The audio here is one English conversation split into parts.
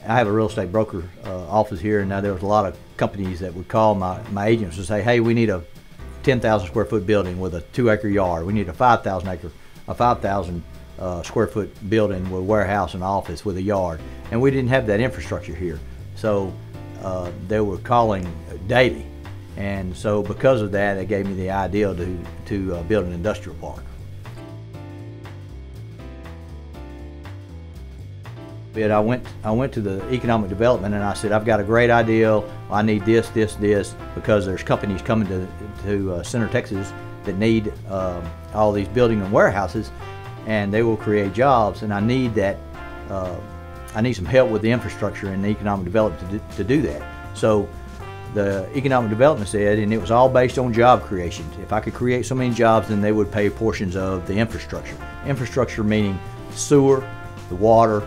I have a real estate broker office here, and now there was a lot of companies that would call my agents and say, hey, we need a 10,000 square foot building with a 2-acre yard. We need a 5,000 square foot building with warehouse and office with a yard. And we didn't have that infrastructure here. So they were calling daily. And so because of that, it gave me the idea to build an industrial park. But I went to the economic development and I said, I've got a great idea. I need this, because there's companies coming to Center Texas that need all these building and warehouses, and they will create jobs. And I need that. I need some help with the infrastructure and the economic development to do that. So the economic development said, and it was all based on job creation. If I could create so many jobs, then they would pay portions of the infrastructure. Infrastructure meaning sewer, the water,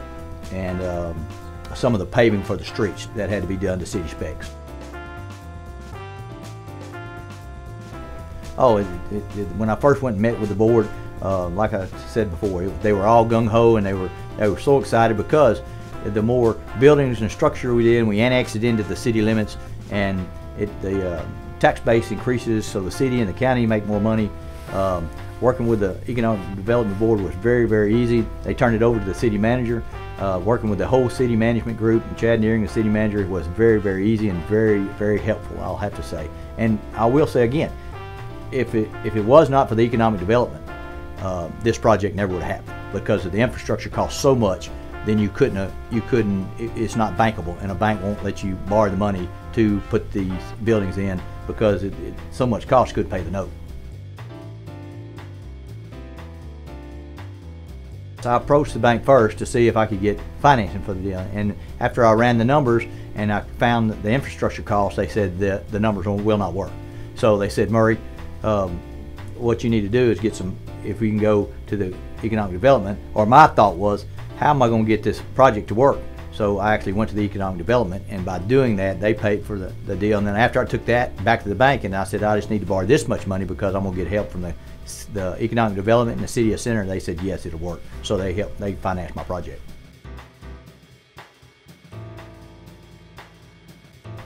and some of the paving for the streets that had to be done to city specs. Oh, when I first went and met with the board, like I said before, they were all gung ho, and they were so excited because the more buildings and structure we did, and we annexed it into the city limits, and the tax base increases, so the city and the county make more money. Working with the Economic Development Board was very, very easy. They turned it over to the city manager. Working with the whole city management group, and Chad Nearing, the city manager, was very, very easy and very, very helpful, I'll have to say. And I will say again, if it was not for the economic development, this project never would have happened, because of the infrastructure cost so much. Then you couldn't. It's not bankable, and a bank won't let you borrow the money to put these buildings in because so much cost couldn't pay the note. So I approached the bank first to see if I could get financing for the deal, and after I ran the numbers and I found the infrastructure costs, they said that the numbers will not work. So they said, Murray, what you need to do is get some, if we can go to the economic development, or my thought was, how am I going to get this project to work? So I actually went to the economic development, and by doing that, they paid for the deal. And then after I took that back to the bank, and I said, I just need to borrow this much money because I'm going to get help from the economic development and the city of Center. They said, yes, it'll work. So they financed my project.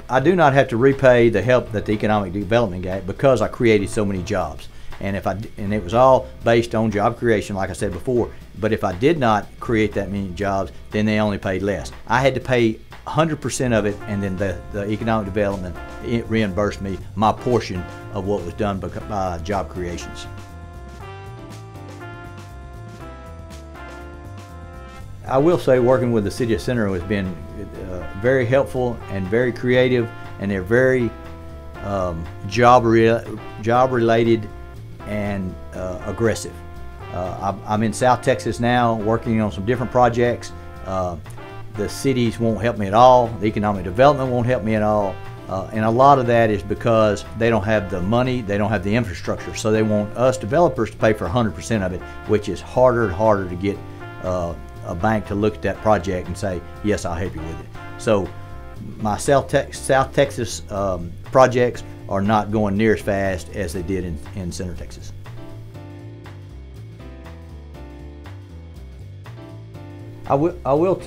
I do not have to repay the help that the economic development got because I created so many jobs. And it was all based on job creation, like I said before. But if I did not create that many jobs, then they only paid less. I had to pay 100% of it, and then the economic development, it reimbursed me my portion of what was done by job creations. I will say working with the City of Center has been very helpful and very creative, and they're very job related and aggressive. I'm in South Texas now working on some different projects. The cities won't help me at all. The economic development won't help me at all. And a lot of that is because they don't have the money, they don't have the infrastructure. So they want us developers to pay for 100% of it, which is harder and harder to get a bank to look at that project and say, yes, I'll help you with it. So my South Texas projects are not going near as fast as they did in Center Texas. I will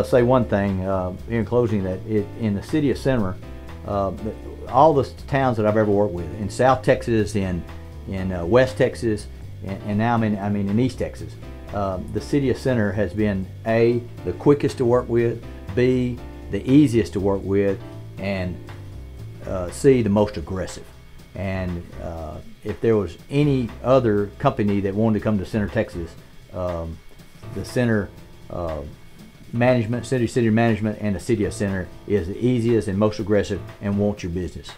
say one thing in closing, that in the city of Center, all the towns that I've ever worked with, in South Texas, in West Texas, and now I'm in East Texas, the city of Center has been A, the quickest to work with, B, the easiest to work with, and C, the most aggressive. And if there was any other company that wanted to come to Center Texas, the Center management, city management, and the city of Center is the easiest and most aggressive and wants your business.